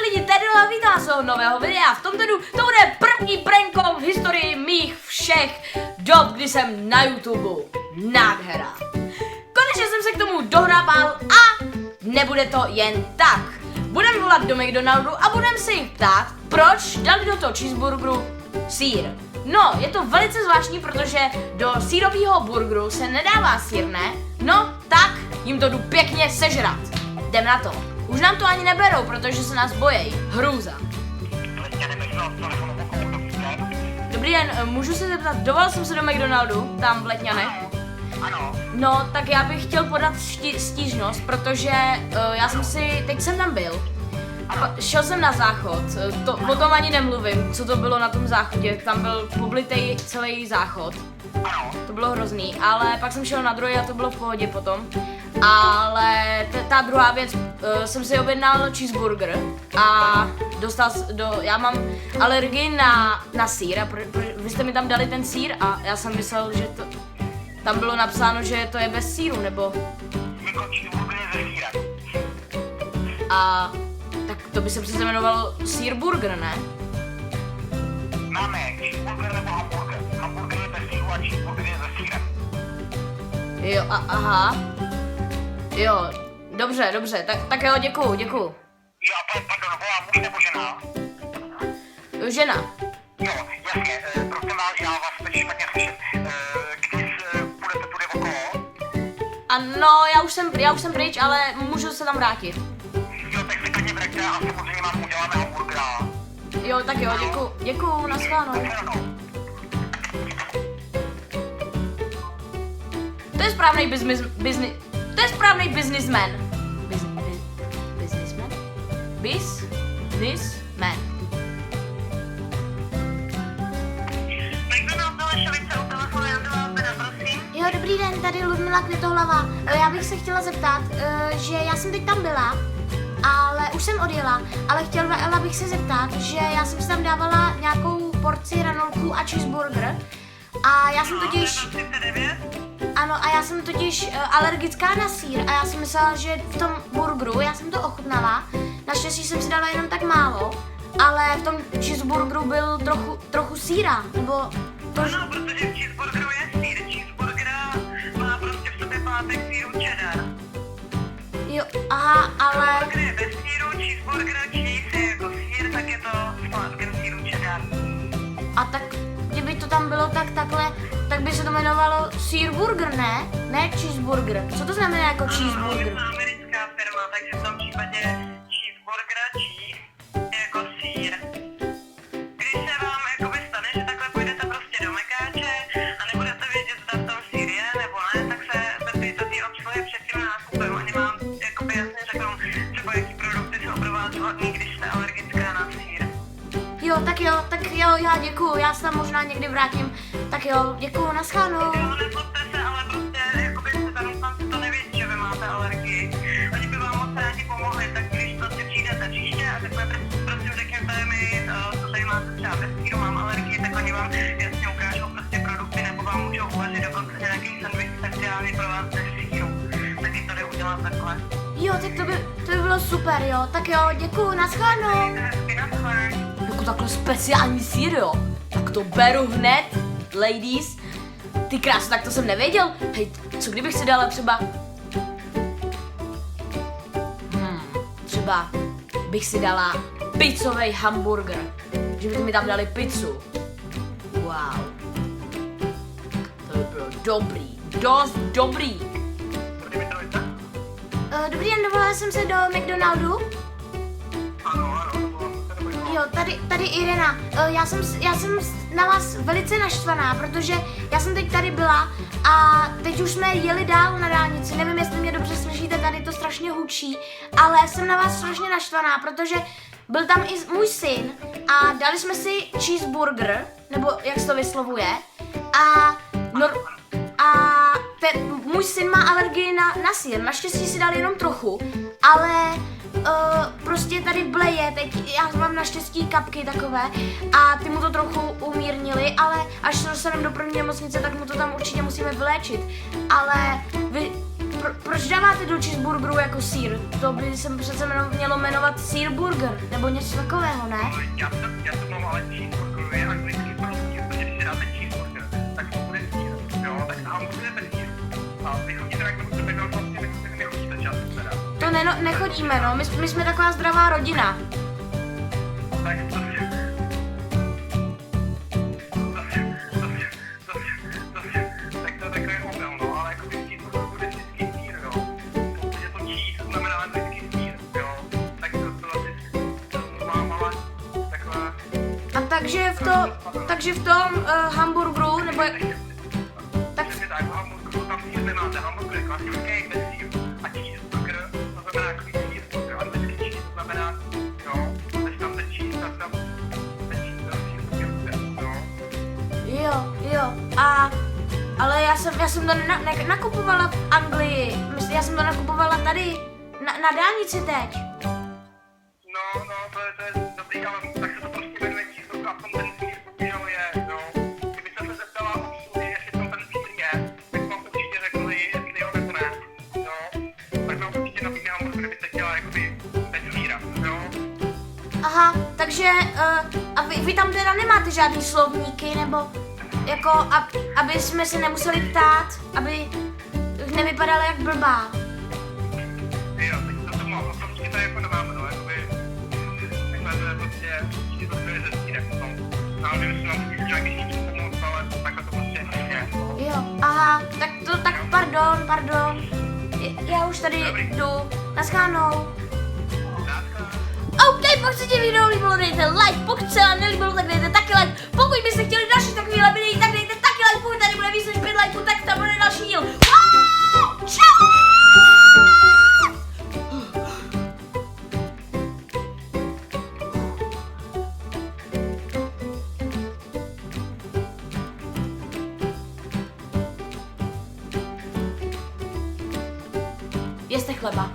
lidi, tady vítám vás svého nového videa. V tomto to bude první pranko v historii mých všech dob, kdy jsem na YouTube. Nádhera. Konečně jsem se k tomu dohrabal a nebude to jen tak. Budem volat do McDonaldu a budem se jich ptát, proč dali do toho cheeseburgeru sýr. No, je to velice zvláštní, protože do sýrového burgeru se nedává sýr, ne? No, tak jim to jdu pěkně sežrat. Jdem na to. Už nám to ani neberou, protože se nás bojejí. Hrůza. Dobrý den, můžu se zeptat, dovolal jsem se do McDonaldu, tam v Letňanech. Ano. No, tak já bych chtěl podat stížnost, protože teď jsem tam byl. Šel jsem na záchod, o tom ani nemluvím, co to bylo na tom záchodě, tam byl poblitej celý záchod. Ano. To bylo hrozný, ale pak jsem šel na druhý a to bylo v pohodě potom. Ale ta druhá věc, jsem si objednal cheeseburger a já mám alergii na sýr a vy jste mi tam dali ten sýr a já jsem myslel, že tam bylo napsáno, že to je bez sýru, nebo... Jako cheeseburger je ze sýra. A tak to by se přece jmenovalo sýr burger, ne? Máme cheeseburger nebo hamburger. Hamburger je bez sýru a cheeseburger je ze sýra. Jo, aha. Jo, dobře, tak jo, děkuju. Jo, pardon, volá muž nebo žena? Žena. Jo, jasně, prosím vás, já vás teď špatně slyším. Když budete tudy okolo? Ano, já už jsem pryč, ale můžu se tam vrátit. Jo, tak se klidně vraťte a samozřejmě vám uděláme hamburgera. Jo, tak jo, děkuju, nashledanou. To je správný businessman. Businessman. McDonald's Šelice u telefonu, jen do vás teda, prosím. Jo, dobrý den, tady Ludmila Květohlava. Já bych se chtěla zeptat, že já jsem teď tam byla, ale už jsem odjela, ale chtěla bych se zeptat, že já jsem si tam dávala nějakou porci ranolků a cheeseburger a já jsem totiž... 39? Ano, a já jsem totiž alergická na sýr a já jsem myslela, že v tom burgeru, já jsem to ochutnala, naštěstí jsem si dala jenom tak málo, ale v tom cheeseburgeru byl trochu sýra, nebo to... Ano, protože v cheeseburgeru je sýr. Cheeseburgera má prostě v sobě pátek sýru cheddar. Jo, aha, ale... Burger je bez sýru, cheeseburger cheese je jako sýr, tak je to s pátkem sýru cheddar. A tak, kdyby to tam bylo takhle, tak by se to jmenovalo sýr burger, ne? Ne cheeseburger. Co to znamená jako Je cheeseburger? to americká firma, takže v tom případě cheeseburger cheese je jako sýr. Když se vám jakoby stane, že takhle půjdete prostě do Mekáče a nebudete vědět, zda tam sýr je nebo ne, tak se zeptejte té obsluhy před tím nákupem. Oni vám jakoby jasně řeknou, třeba jaký produkty jsou pro vás vhodný, když jste alergická na sýr. Jo, já děkuju, já se tam možná někdy vrátím. Tak jo, děkuju, naschledanou. Jo, nezlobte se, ale prostě jakoby se tam to nevědí, že vy máte alergii. Oni by vám moc rádi pomohli, tak když prostě přijdete příště a takhle prosím řekněte mi, co tady máte třeba bez sýru, mám alergii, tak oni vám jasně ukážou prostě produkty, nebo vám můžou uvařit dokonce nějaký sandwich speciálně pro vás bez sýru. Taky to jde udělat takhle. Jo, tak to by bylo super, jo. Tak jo, děkuju, naschledanou. Hezky, naschle. Jako takhle speciální sýr, jo? Tak to beru hned, ladies. Ty krásu, tak to jsem nevěděl. Hej, co kdybych si dala třeba... Třeba bych si dala pizzový hamburger. Že by mi tam dali pizzu. Wow. To by bylo dobrý. Dost dobrý. Dobrý den, dovolala jsem se do McDonaldu. Ano, Jo, tady Irena. Já jsem na vás velice naštvaná, protože já jsem teď tady byla a teď už jsme jeli dál na dálnici. Nevím, jestli mě dobře slyšíte, tady to strašně hučí, ale jsem na vás strašně naštvaná, protože byl tam i můj syn a dali jsme si cheeseburger, nebo jak se to vyslovuje, můj syn má alergii na sýr, naštěstí si dal jenom trochu, ale prostě tady bleje, teď já mám naštěstí kapky takové a ty mu to trochu umírnili, ale až se dostaneme do první nemocnice, tak mu to tam určitě musíme vyléčit, ale proč dáváte do cheeseburgeru jako sír? To by se přece mělo jmenovat sír burger, nebo něco takového, ne? Já to mám, ale cheeseburger je anglický prostě, protože když si dáte cheeseburger, tak to bude sír, jo, tak na hamburger je bez sír. A vy chodíte tak do sebe, no prostě vy nechodíte často teda. To nechodíme, no, my jsme taková zdravá rodina. Tak to tak to je takový omyl, no, ale jako vždycky to bude vždycky sír, jo. Protože to cheese znamená anglický sír, jo. Tak to asi má malá taková... A takže v tom hamburgeru, nebo tak Přesně tak, v hamburgeru tam sír nemáte, hamburger je klasický bez síru. A cheeseburger, to znamená takový cheeseburger, anglický cheese, to znamená, jo, než tam ten cheese, tak tam ten cheeseburger, jo. jo, ale já jsem to nakupovala v Anglii, já jsem to nakupovala tady, na dálnici teď. No, to je dobrý, ale tak se to prostě jmenuje cheeseburger a v tom ten sír bohužel je, jo. Kdybyste se zeptala o výsluhy, jestli tam ten sír je, tak vám určitě řekli, jestli jo nebo ne, jo. Tak vám určitě nabídne hamburger, kdybyste chtěla jakoby bez síra, jo. Aha, takže, a vy tam teda nemáte žádný slovníky, nebo jako, aby jsme se nemuseli ptát, aby nevypadala jak blbá. Jo, tak to mám, osobně to jako nemáme, no, jakoby, takhle to je prostě, určitě to je ze stínek potom. No, kdyby se nám chtěli nějaký něco pomoct, ale takhle to prostě je. Jo, aha, tak pardon. Já už tady jdu. Naschánou. OK, pokud se ti video líbilo, dejte like, pokud se vám nelíbilo, tak dejte taky like. Pokud byste chtěli další takovýhle videí, tak dejte taky like, pokud tady bude víc než 5 lajků, tak tam bude další díl. Wow! Čau! Jeste chleba.